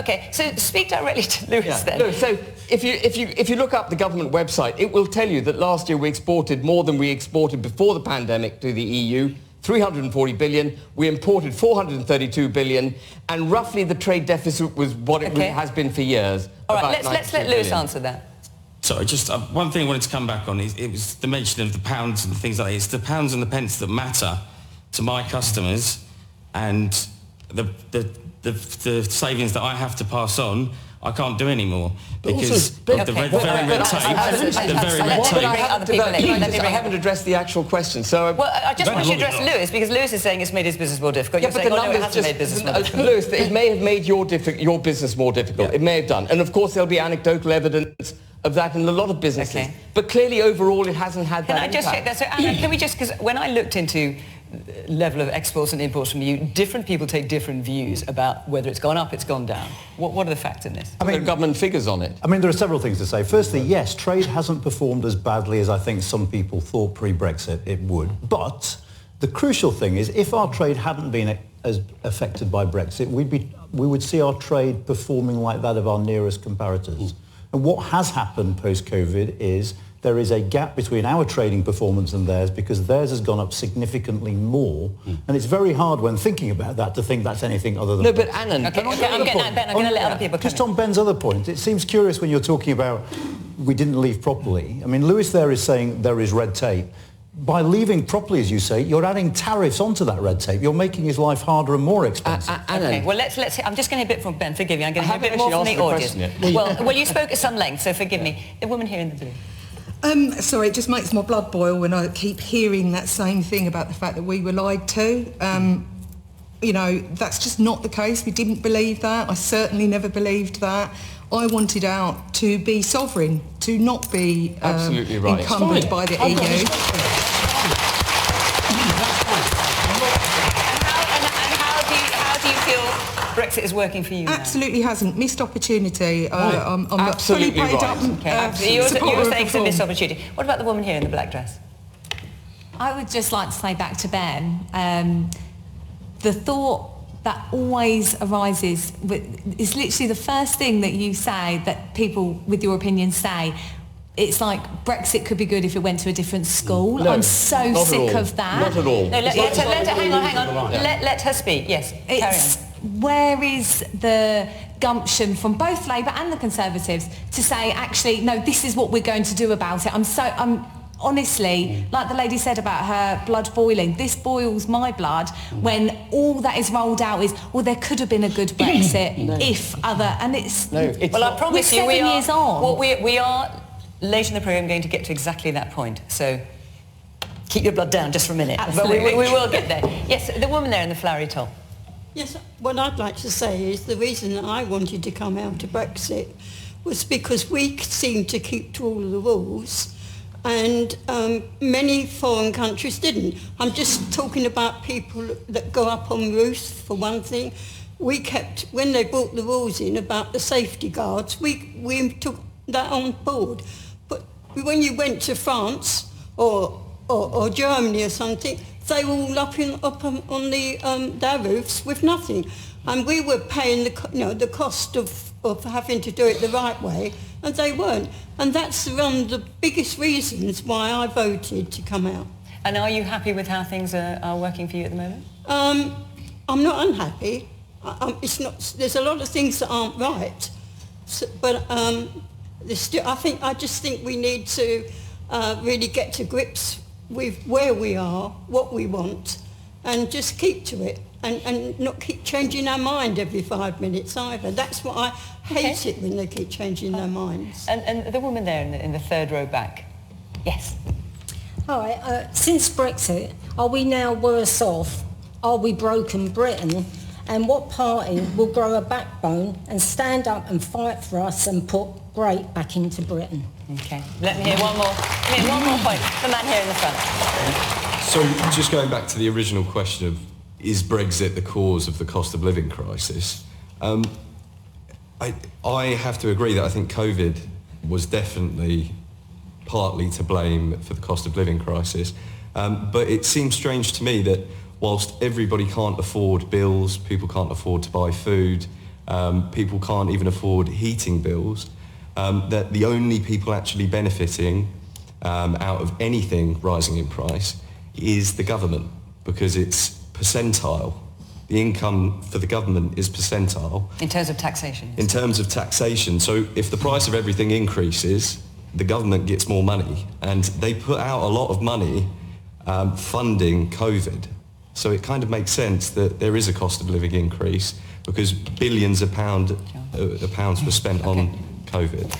OK, so speak directly to Lewis then. No, so if you look up the government website, it will tell you that last year we exported more than we exported before the pandemic to the EU, 340 billion. We imported 432 billion, and roughly the trade deficit was what it has been for years. All right, let's let Lewis answer that. Sorry, just one thing I wanted to come back on is it was the mention of the pounds and things like that. It's the pounds and the pence that matter to my customers, and the savings that I have have to pass on, I can't do anymore because of the very red tape. I haven't addressed the actual question, so... Well, I just want you to address Lewis, because Lewis is saying it's made his business more difficult. You're saying, no, it hasn't made business more difficult. Lewis, it may have made your business more difficult. It may have done. And of course there'll be anecdotal evidence of that in a lot of businesses. Okay. But clearly overall it hasn't had that impact. Can I just check that? So Anna, can we just... Because when I looked into level of exports and imports from you, different people take different views about whether it's gone up, it's gone down. What are the facts in this? I mean, there are government figures on it. I mean, there are several things to say. Firstly, yes, trade hasn't performed as badly as I think some people thought pre-Brexit it would. But the crucial thing is, if our trade hadn't been as affected by Brexit, we would see our trade performing like that of our nearest comparators. And what has happened post-COVID is there is a gap between our trading performance and theirs, because theirs has gone up significantly more. And it's very hard when thinking about that to think that's anything other than... No, but Anand... Okay, I'm going to let other people come Just on Ben's other point, it seems curious when you're talking about we didn't leave properly. I mean, Lewis there is saying there is red tape. By leaving properly, as you say, you're adding tariffs onto that red tape. You're making his life harder and more expensive. Okay, well, let's hear... I'm just going to hear a bit from Ben, forgive me. I'm going to hear a bit more from the audience. Well, you spoke at some length, so forgive me. The woman here in the blue. Sorry, it just makes my blood boil when I keep hearing that same thing about the fact that we were lied to. You know, that's just not the case. We didn't believe that. I certainly never believed that. I wanted out to be sovereign, to not be encumbered by the EU. Brexit is working for you now? Absolutely hasn't. Missed opportunity. I'm fully paid up. You were saying it's a missed opportunity. What about the woman here in the black dress? I would just like to say back to Ben, the thought that always arises is literally the first thing that you say, that people with your opinion say. It's like Brexit could be good if it went to a different school. No, I'm so sick of that. Not at all. No, hang on. Let her speak. Yes, carry on. Where is the gumption from both Labour and the Conservatives to say, actually, no, this is what we're going to do about it? I'm honestly, like the lady said about her blood boiling, this boils my blood when all that is rolled out is, well, there could have been a good Brexit if other, and it's... No, well, I promise you, we're 7 years on. Well, we are, later in the programme, going to get to exactly that point, so keep your blood down just for a minute. Absolutely. But we will get there. Yes, the woman there in the flowery top. Yes, what I'd like to say is the reason that I wanted to come out of Brexit was because we seemed to keep to all of the rules, and many foreign countries didn't. I'm just talking about people that go up on roofs, for one thing. We kept, when they brought the rules in about the safety guards, we took that on board. But when you went to France or Germany or something, they were all up on their roofs with nothing. And we were paying the cost of having to do it the right way, and they weren't. And that's one of the biggest reasons why I voted to come out. And are you happy with how things are working for you at the moment? I'm not unhappy. It's not. There's a lot of things that aren't right, but I just think we need to really get to grips with where we are, what we want, and just keep to it, and not keep changing our mind every 5 minutes either. That's what I hate it, when they keep changing their minds. And the woman there in the third row back. Yes. All right, since Brexit, are we now worse off? Are we broken Britain? And what party will grow a backbone and stand up and fight for us and put Great back into Britain? Okay, let me hear one more point. The man here in the front. So, just going back to the original question of, is Brexit the cause of the cost of living crisis? I have to agree that I think COVID was definitely partly to blame for the cost of living crisis. But it seems strange to me that whilst everybody can't afford bills, people can't afford to buy food, people can't even afford heating bills, that the only people actually benefiting out of anything rising in price is the government, because it's percentile. The income for the government is percentile. In terms of taxation? In terms of taxation. So if the price of everything increases, the government gets more money. And they put out a lot of money funding COVID. So it kind of makes sense that there is a cost of living increase because billions of pounds were spent on COVID.